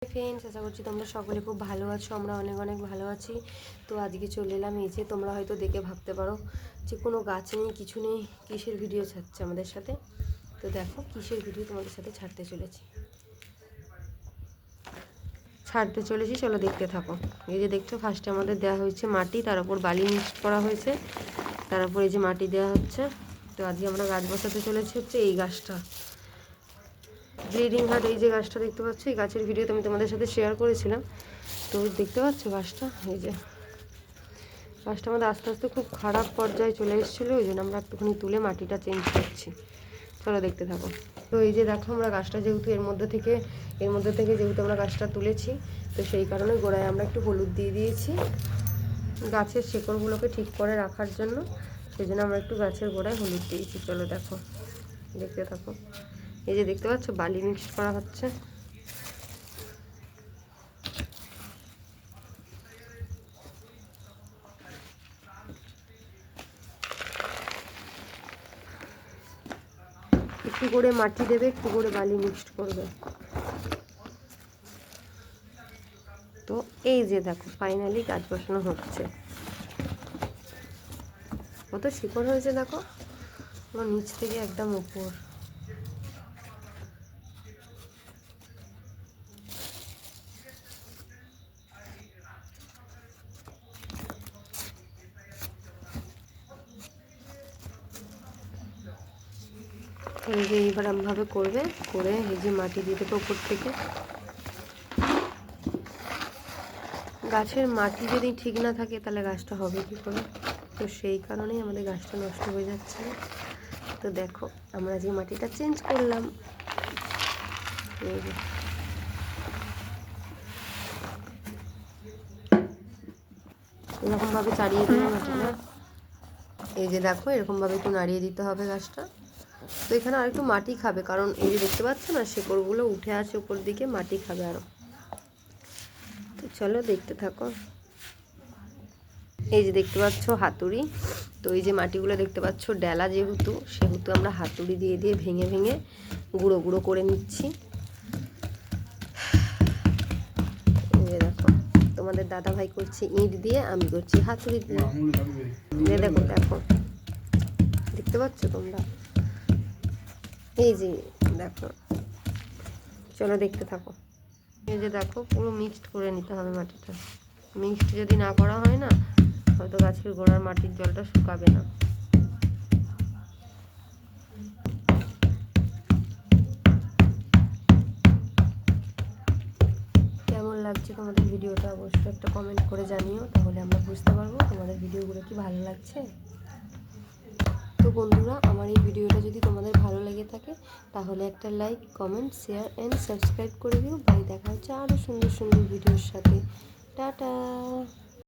Friends, আশা করছি তোমরা সকলে খুব ভালো আছো। আমরা অনেক অনেক ভালো আছি। তো আজকে চলে এলাম এই যে, তোমরা হয়তো দেখে ভাবতে পারো যে কোনো গাছ নেই, কিছু নেই, কিসের ভিডিও ছাড়ছে আমাদের সাথে। তো দেখো কিসের ভিডিও তোমাদের সাথে ছাড়তে চলেছি, চলো দেখতে থাকো। এই যে দেখছো, ফার্স্টে আমাদের দেওয়া হয়েছে মাটি, তার উপর বালি মিক্সড করা হয়েছে, তার উপর এই যে মাটি দেওয়া হচ্ছে। তো আজকে আমরা গাছ বসাতে চলেছি হচ্ছে এই গাছটা, ব্লিডিং হার্ট। এই যে গাছটা দেখতে পাচ্ছ, এই গাছের ভিডিও আমি তোমাদের সাথে শেয়ার করেছিলাম। তো দেখতে পাচ্ছ গাছটা, এই যে গাছটা আমাদের আস্তে আস্তে খুব খারাপ পর্যায়ে চলে এসেছিলো, ওই জন্য আমরা একটুখানি তুলে মাটিটা চেঞ্জ করছি। চলো দেখতে থাকো। তো এই যে দেখো, আমরা গাছটা যেহেতু এর মধ্যে থেকে যেহেতু আমরা গাছটা তুলেছি, তো সেই কারণে গোড়ায় আমরা একটু হলুদ দিয়ে দিয়েছি গাছের শেকড়গুলোকে ঠিক করে রাখার জন্য। সেই জন্য আমরা একটু গাছের গোড়ায় হলুদ দিয়েছি। চলো দেখো, দেখতে থাকো। এই যে দেখতে পাচ্ছ, বালি মিক্সড করা হচ্ছে। একটু করে মাটি দেবে, একটু করে বালি মিক্সড করবে। তো এই যে দেখো, ফাইনালি গাছ বসানো হচ্ছে। কত শিকড় হয়েছে দেখো, নিচ থেকে একদম উপর। এই যে এইবার আমভাবে করবে, করে এই যে মাটি দিয়ে দেবে উপর থেকে। গাছের মাটি যদি ঠিক না থাকে তাহলে গাছটা হবে কী করে? তো সেই কারণেই আমাদের গাছটা নষ্ট হয়ে যাচ্ছে। তো দেখো, আমরা যে মাটিটা চেঞ্জ করলাম, এই যে এরকমভাবে চাড়িয়ে দেবে মাটিটা। এই যে দেখো, এরকমভাবে একটু নাড়িয়ে দিতে হবে গাছটা। তো এখানে আর একটু মাটি খাবে, কারণ এই যে দেখতে পাচ্ছ না, শেকড়গুলো উঠে আসে উপর দিকে, মাটি খাবে আরও। তো চলো দেখতে থাকো। এই যে দেখতে পাচ্ছ হাতুড়ি। তো এই যে মাটিগুলো দেখতে পাচ্ছ ডেলা, সেহেতু আমরা হাতুড়ি দিয়ে দিয়ে ভেঙে ভেঙে গুঁড়ো গুঁড়ো করে নিচ্ছি। এই যে দেখো, তোমাদের দাদা ভাই করছে ইট দিয়ে, আমি করছি হাতুড়ি দিয়ে। দেখো দেখো, দেখতে পাচ্ছ তোমরা? এই যে দেখো, চলো দেখতে থাকো। এই যে দেখো, পুরো মিক্সড করে নিতে হবে মাটিটা। মিক্সড যদি না করা হয় না, হয়তো গাছের গোড়ার মাটির জলটা শুকাবে না। কেমন লাগছে তোমাদের ভিডিওটা অবশ্যই একটা কমেন্ট করে জানিও, তাহলে আমরা বুঝতে পারবো তোমাদের ভিডিওগুলো কি ভালো লাগছে। তো বন্ধুরা, আমার এই ভিডিওটা যদি তোমাদের ভালো লেগে থাকে তাহলে একটা like, comment, share and subscribe করে দিও। বাই, দেখা হচ্ছে আরও সুন্দর সুন্দর ভিডিওর সাথে। টাটা।